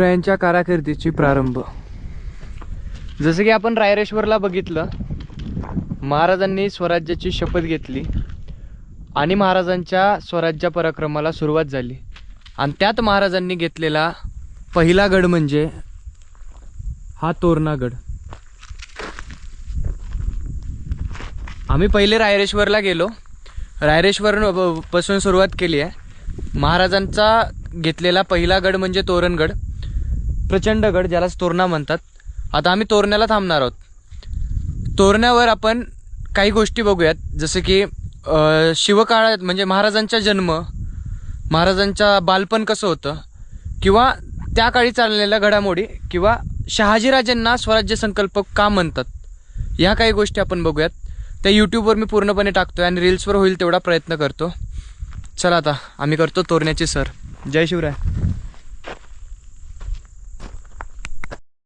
शिवरायांच्या कारकिर्दीची प्रारंभ. जसं की आपण रायरेश्वरला बघितलं, महाराजांनी स्वराज्याची शपथ घेतली आणि महाराजांच्या स्वराज्य पराक्रमाला सुरुवात झाली. आणि त्यात महाराजांनी घेतलेला पहिला गड म्हणजे हा तोरणागड. आम्ही पहिले रायरेश्वरला गेलो, रायरेश्वर पासून सुरुवात केली आहे. महाराजांचा घेतलेला पहिला गड म्हणजे तोरणगड, प्रचंड गड, ज्यालाच तोरणा म्हणतात. आता आम्ही तोरण्याला थांबणार आहोत. तोरण्यावर आपण काही गोष्टी बघूयात, जसं की शिवकाळात म्हणजे महाराजांचा जन्म, महाराजांचा बालपण कसं होतं, किंवा त्या काळी चाललेल्या घडामोडी, किंवा शहाजीराजांना स्वराज्य संकल्प का म्हणतात, ह्या काही गोष्टी आपण बघूयात. त्या यूट्यूबवर मी पूर्णपणे टाकतोय आणि रील्सवर होईल तेवढा प्रयत्न करतो. चला आता आम्ही करतो तोरण्याची सर. जय शिवराय.